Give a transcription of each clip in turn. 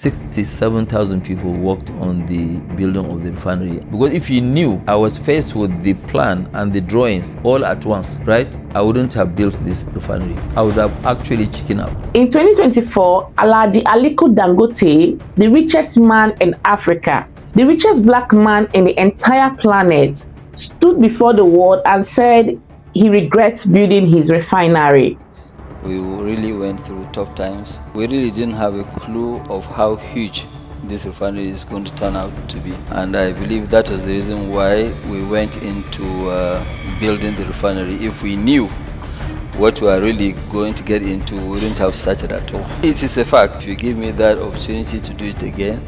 67,000 people worked on the building of the refinery. Because if you knew I was faced with the plan and the drawings all at once, right, I wouldn't have built this refinery. I would have actually chickened out. In 2024, Aliko Dangote, the richest man in Africa, the richest black man in the entire planet, stood before the world and said he regrets building his refinery. We really went through tough times. We really didn't have a clue of how huge this refinery is going to turn out to be. And I believe that was the reason why we went into building the refinery. If we knew what we are really going to get into, we wouldn't have started at all. It is a fact. If you give me that opportunity to do it again,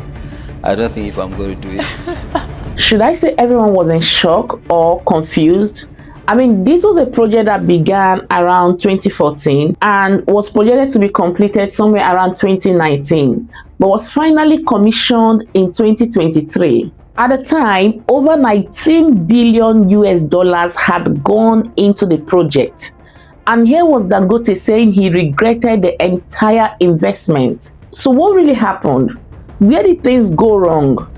I don't think if I'm going to do it. Should I say everyone was in shock or confused? I mean, this was a project that began around 2014 and was projected to be completed somewhere around 2019, but was finally commissioned in 2023. At the time, over 19 billion US dollars had gone into the project. And here was Dangote saying he regretted the entire investment. So what really happened? Where did things go wrong?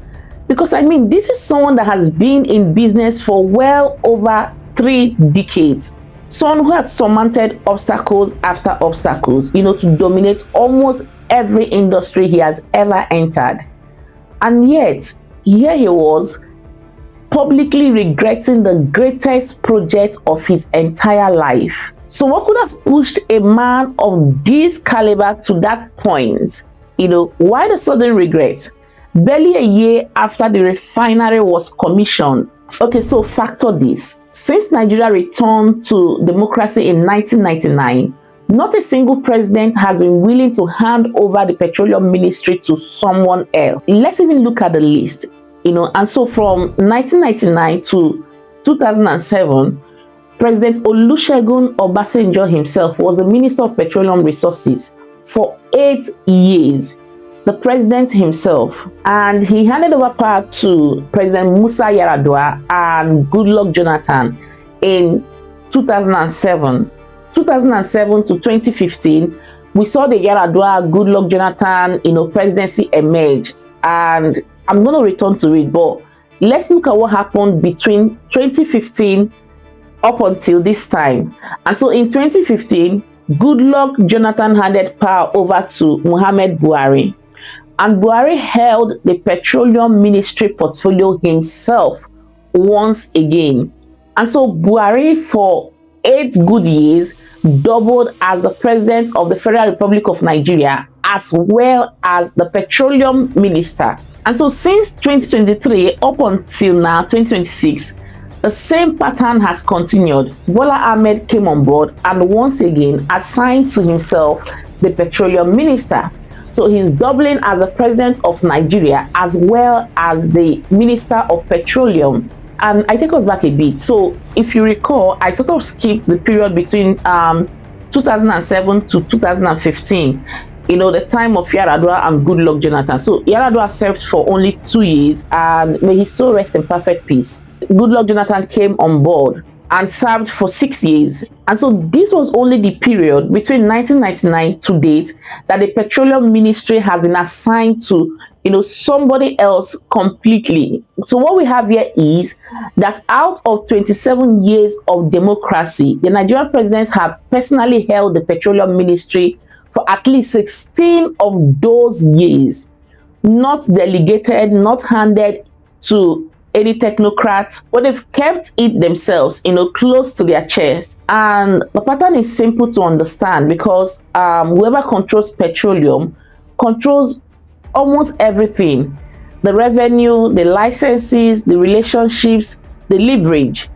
Because I mean, this is someone that has been in business for well over 3 decades. Someone who had surmounted obstacles after obstacles, to dominate almost every industry he has ever entered. And yet, here he was, publicly regretting the greatest project of his entire life. So what could have pushed a man of this caliber to that point? Why the sudden regret? Barely a year after the refinery was commissioned. Okay, so factor this. Since Nigeria returned to democracy in 1999, not a single president has been willing to hand over the petroleum ministry to someone else. Let's even look at the list. And so from 1999 to 2007, President Olusegun Obasanjo himself was the Minister of Petroleum Resources for 8 years. The president himself, and he handed over power to President Musa Yar'Adua and Goodluck Jonathan in 2007. 2007 to 2015, we saw the Yar'Adua Goodluck Jonathan presidency emerge, and I'm going to return to it, but let's look at what happened between 2015 up until this time. And so in 2015, Goodluck Jonathan handed power over to Muhammad Buhari. And Buhari held the petroleum ministry portfolio himself once again. And so Buhari, for 8 good years, doubled as the president of the Federal Republic of Nigeria, as well as the petroleum minister. And so since 2023 up until now, 2026, the same pattern has continued. Bola Ahmed came on board and once again assigned to himself the petroleum minister. So he's doubling as the president of Nigeria as well as the minister of petroleum. And I take us back a bit. So if you recall, I sort of skipped the period between 2007 to 2015. The time of Yar'Adua and Goodluck Jonathan. So Yar'Adua served for only 2 years, and may his soul rest in perfect peace. Goodluck Jonathan came on board and served for 6 years. And so this was only the period between 1999 to date that the petroleum ministry has been assigned to, somebody else completely. So what we have here is that out of 27 years of democracy, the Nigerian presidents have personally held the petroleum ministry for at least 16 of those years, not delegated, not handed to any technocrats, but they've kept it themselves, close to their chest. And the pattern is simple to understand because whoever controls petroleum controls almost everything: the revenue, the licenses, the relationships, the leverage.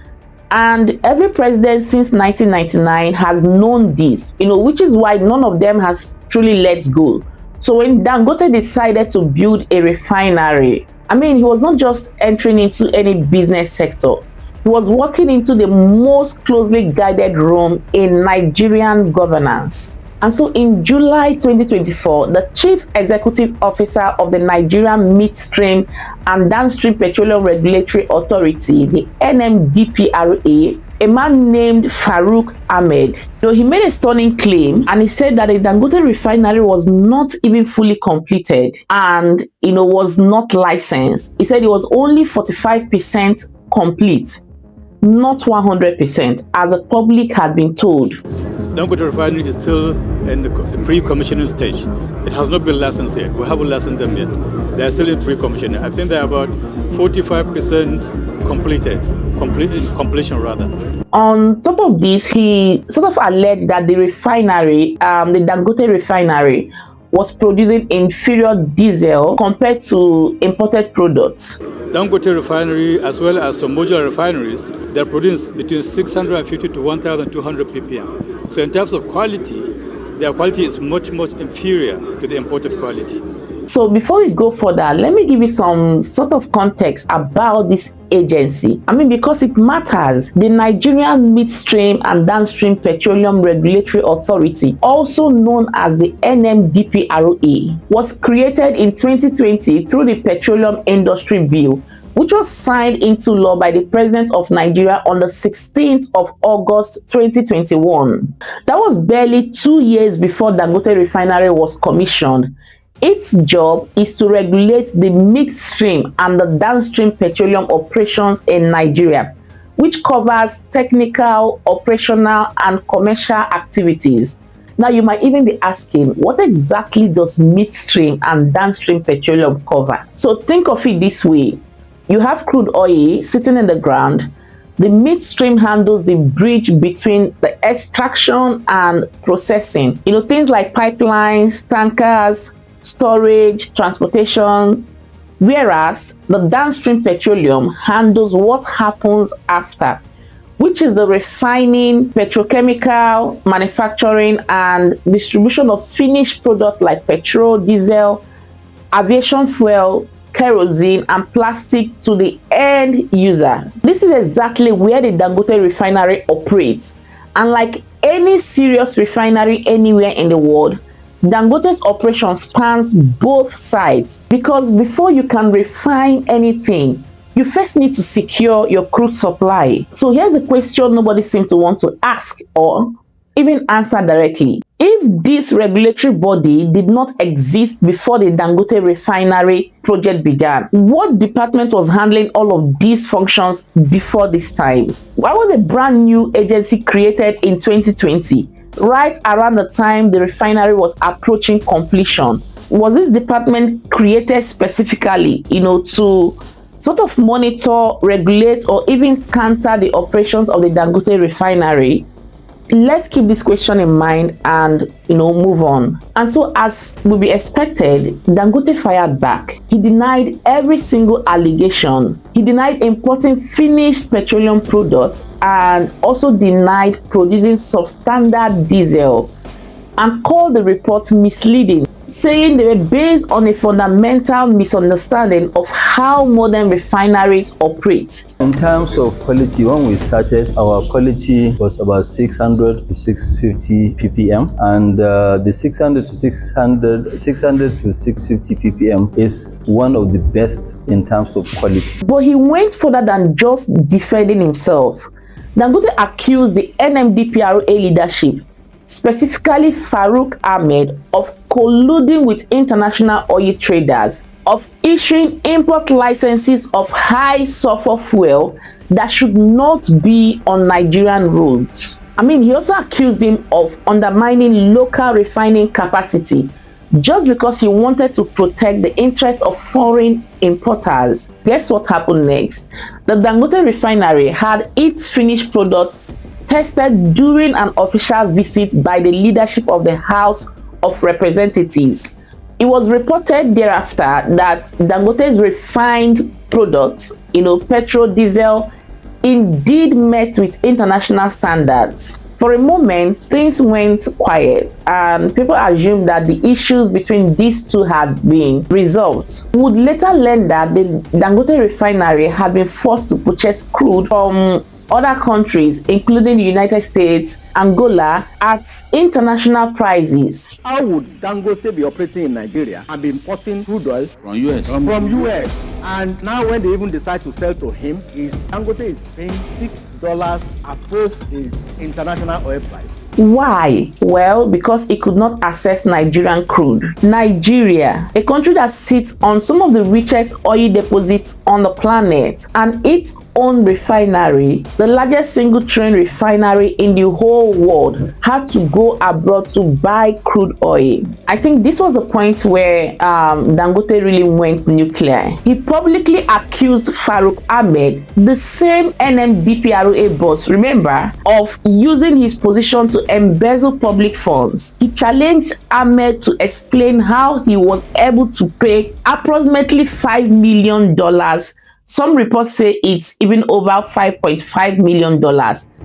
And every president since 1999 has known this, which is why none of them has truly let go. So when Dangote decided to build a refinery, he was not just entering into any business sector. He was walking into the most closely guided room in Nigerian governance. And so in July 2024, the Chief Executive Officer of the Nigerian Midstream and Downstream Petroleum Regulatory Authority, the NMDPRA, a man named Farouk Ahmed. He made a stunning claim, and he said that the Dangote refinery was not even fully completed and was not licensed. He said it was only 45% complete, not 100%, as the public had been told. Dangote Refinery is still in the pre-commissioning stage. It has not been licensed yet. We haven't licensed them yet. They are still in pre-commissioning. I think they're about 45% completion rather. On top of this, he sort of alleged that the refinery, the Dangote Refinery, was producing inferior diesel compared to imported products. Dangote Refinery, as well as some modular refineries, they're producing between 650 to 1,200 ppm. So in terms of quality, their quality is much inferior to the imported quality. So before we go further, let me give you some sort of context about this agency. because it matters. The Nigerian Midstream and Downstream Petroleum Regulatory Authority, also known as the NMDPRA, was created in 2020 through the Petroleum Industry Bill, which was signed into law by the President of Nigeria on the 16th of August 2021. That was barely 2 years before Dangote Refinery was commissioned. Its job is to regulate the midstream and the downstream petroleum operations in Nigeria, which covers technical, operational, and commercial activities. Now, you might even be asking, what exactly does midstream and downstream petroleum cover? So think of it this way. You have crude oil sitting in the ground. The midstream handles the bridge between the extraction and processing. Things like pipelines, tankers, storage, transportation, whereas the downstream petroleum handles what happens after, which is the refining, petrochemical, manufacturing, and distribution of finished products like petrol, diesel, aviation fuel, kerosene, and plastic to the end user. This is exactly where the Dangote Refinery operates. And like any serious refinery anywhere in the world, Dangote's operation spans both sides, because before you can refine anything, you first need to secure your crude supply. So here's a question nobody seems to want to ask or even answer directly. If this regulatory body did not exist before the Dangote Refinery project began, what department was handling all of these functions before this time? Why was a brand new agency created in 2020? Right around the time the refinery was approaching completion? Was this department created specifically, to sort of monitor, regulate, or even counter the operations of the Dangote Refinery? Let's keep this question in mind and move on. And so, as would be expected, Dangote fired back. He denied every single allegation. He denied importing finished petroleum products and also denied producing substandard diesel, and called the reports misleading, saying they were based on a fundamental misunderstanding of how modern refineries operate. In terms of quality, when we started, our quality was about 600 to 650 ppm, and the 600 to 650 ppm is one of the best in terms of quality. But he went further than just defending himself. Dangote accused the NMDPRA leadership, specifically Farouk Ahmed, of colluding with international oil traders, of issuing import licenses of high sulfur fuel that should not be on Nigerian roads. He also accused him of undermining local refining capacity just because he wanted to protect the interest of foreign importers. Guess what happened next? The Dangote Refinery had its finished products tested during an official visit by the leadership of the House of Representatives. It was reported thereafter that Dangote's refined products, petrol, diesel, indeed met with international standards. For a moment, things went quiet and people assumed that the issues between these two had been resolved. We would later learn that the Dangote Refinery had been forced to purchase crude from other countries, including the United States, Angola, at international prices. How would Dangote be operating in Nigeria and be importing crude oil from US? From US. And now when they even decide to sell to him, Dangote is paying $6 above the international oil price. Why? Well, because it could not access Nigerian crude. Nigeria, a country that sits on some of the richest oil deposits on the planet, and its own refinery, the largest single train refinery in the whole world, had to go abroad to buy crude oil. I think this was the point where Dangote really went nuclear. He publicly accused Farouk Ahmed, the same NMDPRA boss, remember, of using his position to embezzle public funds. He challenged Ahmed to explain how he was able to pay approximately $5 million. Some reports say it's even over $5.5 million.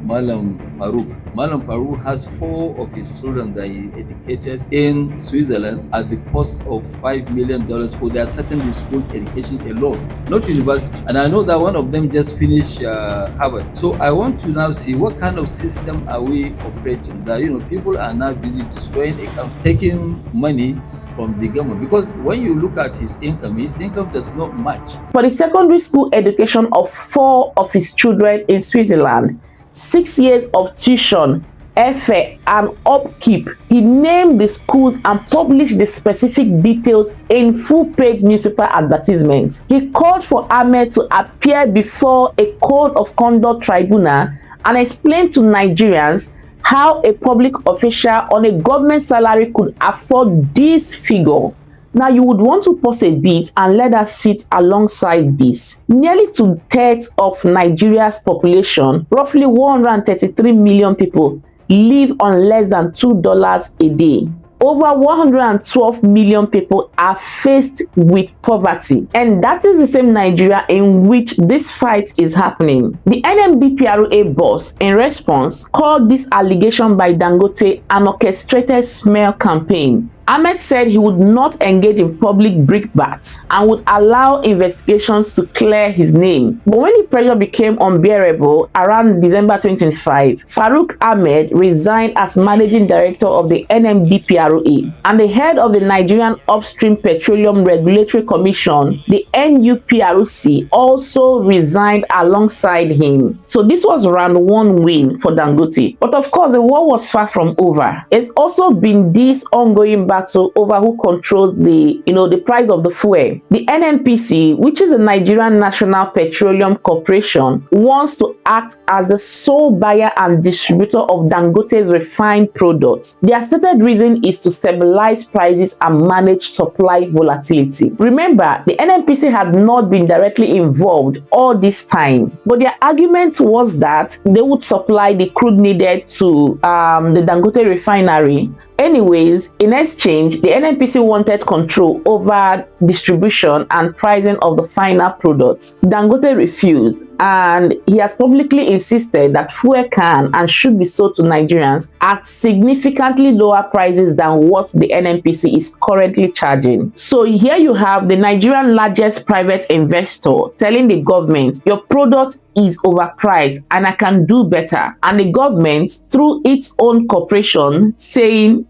Malam Farouk has 4 of his children that he educated in Switzerland at the cost of $5 million for their secondary school education alone, not university. And I know that one of them just finished Harvard. So I want to now see what kind of system are we operating, that people are now busy destroying accounts, taking money from the government, because when you look at his income does not match. For the secondary school education of 4 of his children in Switzerland, 6 years of tuition, airfare, and upkeep, he named the schools and published the specific details in full-page newspaper advertisements. He called for Ahmed to appear before a code of conduct tribunal and explain to Nigerians how a public official on a government salary could afford this figure. Now, you would want to pause a bit and let us sit alongside this. Nearly 2/3 of Nigeria's population, roughly 133 million people, live on less than $2 a day. Over 112 million people are faced with poverty, and that is the same Nigeria in which this fight is happening. The NMDPRA boss, in response, called this allegation by Dangote an orchestrated smear campaign. Ahmed said he would not engage in public brickbats and would allow investigations to clear his name. But when the pressure became unbearable around December 2025, Farouk Ahmed resigned as managing director of the NMDPRA, and the head of the Nigerian Upstream Petroleum Regulatory Commission, the NUPRC, also resigned alongside him. So this was round 1 win for Dangote. But of course, the war was far from over. It's also been this ongoing battle over who controls the price of the fuel. The NNPC, which is the Nigerian National Petroleum Corporation, wants to act as the sole buyer and distributor of Dangote's refined products. Their stated reason is to stabilize prices and manage supply volatility. Remember, the NNPC had not been directly involved all this time, but their argument was that they would supply the crude needed to the Dangote Refinery. Anyways, in exchange, the NNPC wanted control over distribution and pricing of the final products. Dangote refused, and he has publicly insisted that fuel can and should be sold to Nigerians at significantly lower prices than what the NNPC is currently charging. So here you have the Nigerian largest private investor telling the government, your product is overpriced and I can do better. And the government, through its own corporation, saying,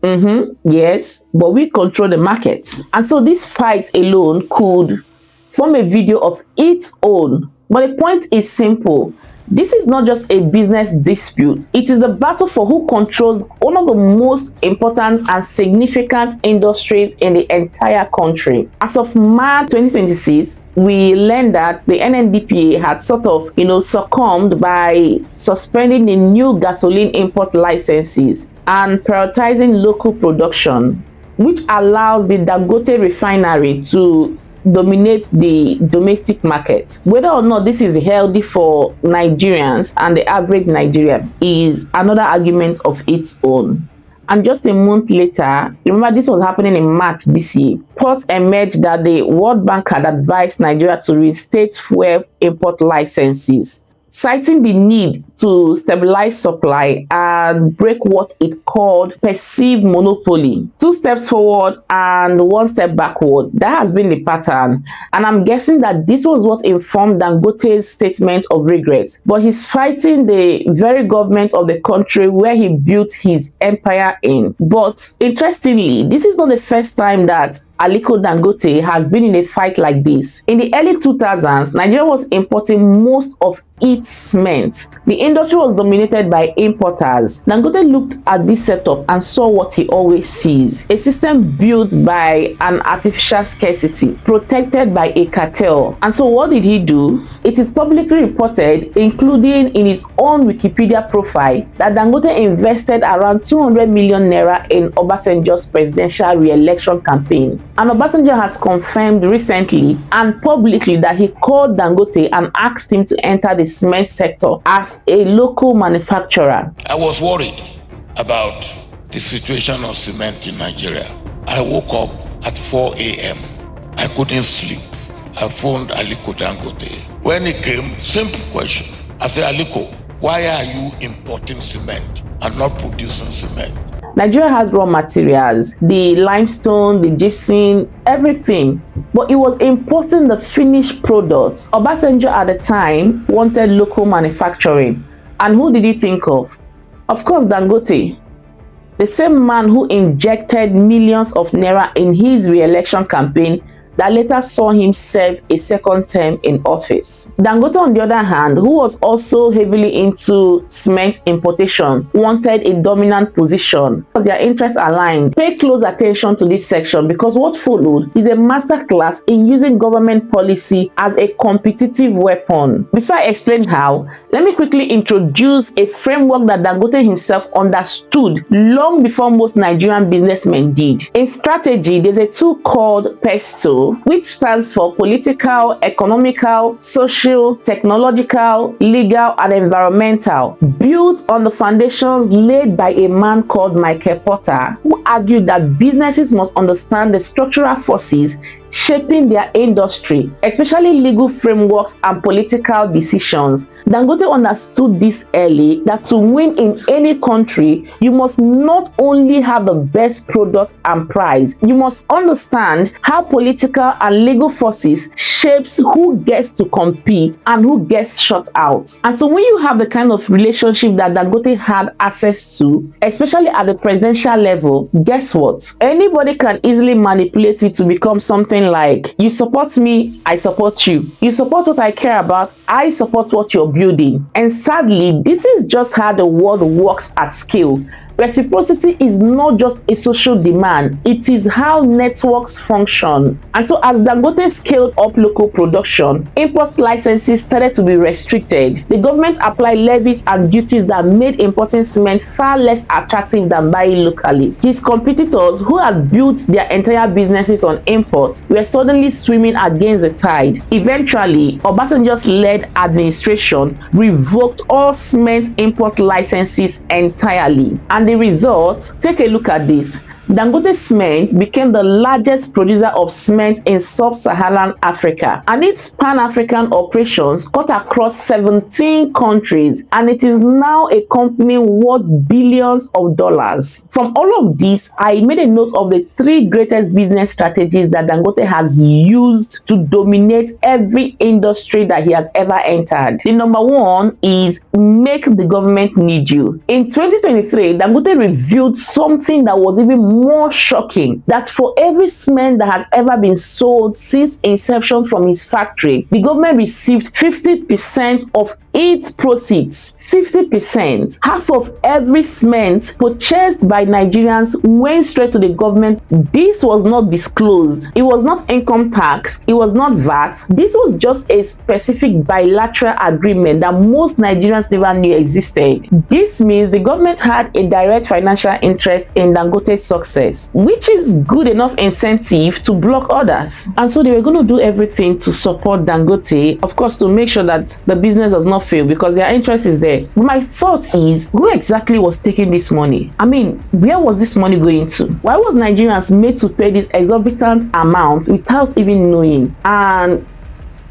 yes, but we control the market. And so this fight alone could form a video of its own. But the point is simple. This is not just a business dispute. It is the battle for who controls one of the most important and significant industries in the entire country. As of March 2026, we learned that the NNDPA had sort of, succumbed by suspending the new gasoline import licenses and prioritizing local production, which allows the Dangote Refinery to dominate the domestic market. Whether or not this is healthy for Nigerians and the average Nigerian is another argument of its own. And just a month later, remember this was happening in March this year, reports emerged that the World Bank had advised Nigeria to reinstate fuel import licenses. citing the need to stabilize supply and break what it called perceived monopoly. 2 steps forward and 1 step backward. That has been the pattern. And I'm guessing that this was what informed Dangote's statement of regret. But he's fighting the very government of the country where he built his empire in. But interestingly, this is not the first time that Aliko Dangote has been in a fight like this. In the early 2000s, Nigeria was importing most of its cement. The industry was dominated by importers. Dangote looked at this setup and saw what he always sees: a system built by an artificial scarcity, protected by a cartel. And so what did he do? It is publicly reported, including in his own Wikipedia profile, that Dangote invested around 200 million naira in Obasanjo's presidential re-election campaign. And Obasanjo has confirmed recently and publicly that he called Dangote and asked him to enter the cement sector as a local manufacturer. I was worried about the situation of cement in Nigeria. I woke up at 4 a.m. I couldn't sleep. I phoned Aliko Dangote. When he came, simple question. I said, Aliko, why are you importing cement and not producing cement? Nigeria has raw materials, the limestone, the gypsum, everything, but it was importing the finished products. Obasanjo at the time wanted local manufacturing. And who did he think of? Of course, Dangote, the same man who injected millions of naira in his re-election campaign that later saw him serve a second term in office. Dangote, on the other hand, who was also heavily into cement importation, wanted a dominant position because their interests aligned. Pay close attention to this section because what followed is a masterclass in using government policy as a competitive weapon. Before I explain how, let me quickly introduce a framework that Dangote himself understood long before most Nigerian businessmen did. In strategy, there's a tool called Faceboo, which stands for political, economical, social, technological, legal, and environmental, built on the foundations laid by a man called Michael Porter, who argued that businesses must understand the structural forces shaping their industry, especially legal frameworks and political decisions. Dangote understood this early, that to win in any country, you must not only have the best product and price, you must understand how political and legal forces shapes who gets to compete and who gets shut out. And so when you have the kind of relationship that Dangote had access to, especially at the presidential level, guess what? Anybody can easily manipulate it to become something like, you support me, I support you. You support what I care about, I support what you're building. And sadly, this is just how the world works at scale. Reciprocity is not just a social demand, it is how networks function. And so as Dangote scaled up local production, import licenses started to be restricted. The government applied levies and duties that made importing cement far less attractive than buying locally. His competitors, who had built their entire businesses on imports, were suddenly swimming against the tide. Eventually, Obasanjo's led administration revoked all cement import licenses entirely. And the result, take a look at this. Dangote Cement became the largest producer of cement in sub-Saharan Africa, and its pan-African operations cut across 17 countries, and it is now a company worth billions of dollars. From all of this, I made a note of the 3 greatest business strategies that Dangote has used to dominate every industry that he has ever entered. The number 1 is make the government need you. In 2023, Dangote revealed something that was even more shocking, that for every cement that has ever been sold since inception from his factory, the government received 50% of its proceeds. 50%. Half of every cement purchased by Nigerians went straight to the government. This was not disclosed. It was not income tax. It was not VAT. This was just a specific bilateral agreement that most Nigerians never knew existed. This means the government had a direct financial interest in Dangote's success, which is good enough incentive to block others. And so they were going to do everything to support Dangote, of course, to make sure that the business does not fail, because their interest is there. But my thought is, who exactly was taking this money? I mean, where was this money going to? Why was Nigerians made to pay this exorbitant amount without even knowing? And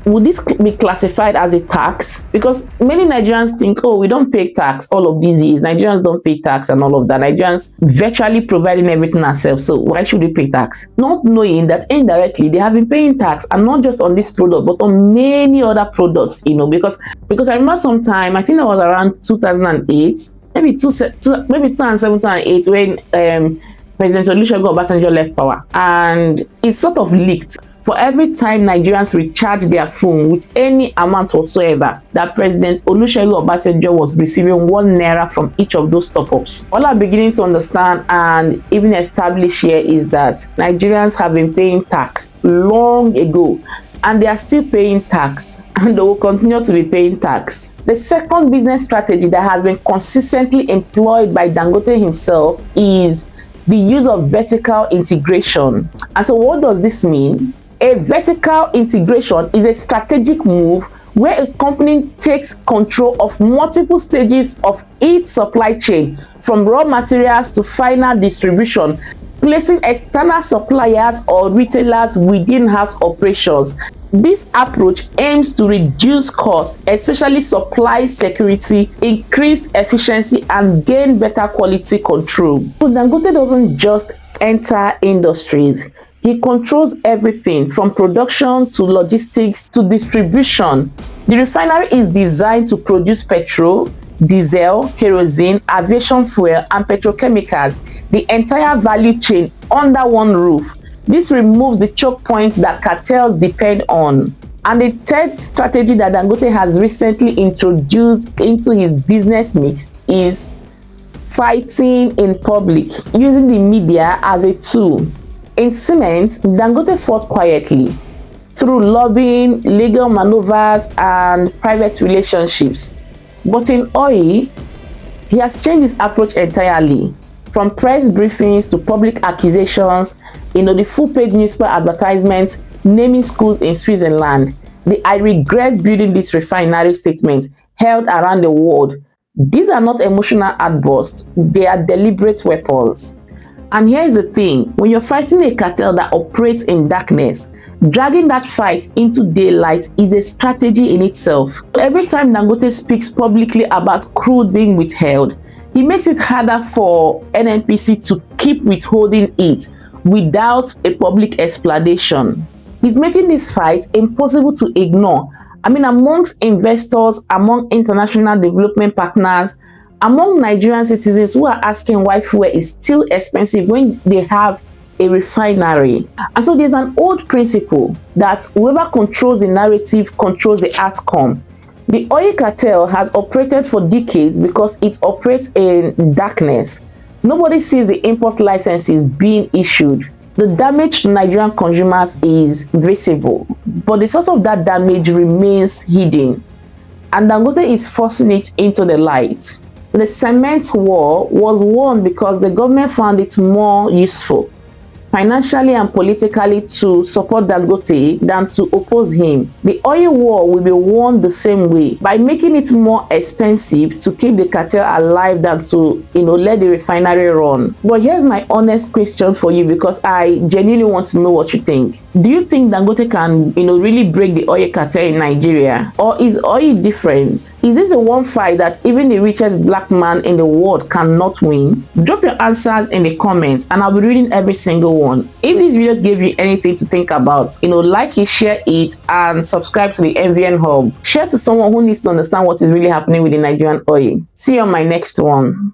would this be classified as a tax? Because many Nigerians think, oh, we don't pay tax all of these years. Nigerians don't pay tax and all of that. Nigerians virtually providing everything ourselves. So why should we pay tax? Not knowing that indirectly they have been paying tax, and not just on this product, but on many other products, because I remember sometime, I think it was around 2008, maybe 2007, 2008, when President Olusegun Obasanjo left power, and it sort of leaked. For every time Nigerians recharge their phone with any amount whatsoever, that President Olusegun Obasanjo was receiving 1 naira from each of those top-ups. All I'm beginning to understand and even establish here is that Nigerians have been paying tax long ago, and they are still paying tax, and they will continue to be paying tax. The second business strategy that has been consistently employed by Dangote himself is the use of vertical integration. And so what does this mean? A vertical integration is a strategic move where a company takes control of multiple stages of its supply chain, from raw materials to final distribution, placing external suppliers or retailers within house operations. This approach aims to reduce costs, especially supply security, increase efficiency, and gain better quality control. So Dangote doesn't just enter industries. He controls everything from production to logistics to distribution. The refinery is designed to produce petrol, diesel, kerosene, aviation fuel, and petrochemicals, the entire value chain under one roof. This removes the choke points that cartels depend on. And the third strategy that Dangote has recently introduced into his business mix is fighting in public, using the media as a tool. In cement, Dangote fought quietly through lobbying, legal maneuvers, and private relationships. But in oil, he has changed his approach entirely. From press briefings to public accusations, the full-page newspaper advertisements naming schools in Switzerland, the "I regret building this refinery" statements held around the world. These are not emotional outbursts, they are deliberate weapons. And here's the thing, when you're fighting a cartel that operates in darkness, dragging that fight into daylight is a strategy in itself. Every time Dangote speaks publicly about crude being withheld, he makes it harder for NNPC to keep withholding it without a public explanation. He's making this fight impossible to ignore. Amongst investors, among international development partners, among Nigerian citizens who are asking why fuel is still expensive when they have a refinery. And so there's an old principle that whoever controls the narrative controls the outcome. The oil cartel has operated for decades because it operates in darkness. Nobody sees the import licenses being issued. The damage to Nigerian consumers is visible, but the source of that damage remains hidden. And Dangote is forcing it into the light. The cement war was won because the government found it more useful financially and politically to support Dangote than to oppose him. The oil war will be won the same way, by making it more expensive to keep the cartel alive than to let the refinery run. But here's my honest question for you, because I genuinely want to know what you think. Do you think Dangote can really break the oil cartel in Nigeria, or is oil different? Is this a one fight that even the richest black man in the world cannot win? Drop your answers in the comments and I'll be reading every single one. If this video gave you anything to think about, like it, share it, and subscribe to the MVN Hub. Share to someone who needs to understand what is really happening with the Nigerian oil. See you on my next one.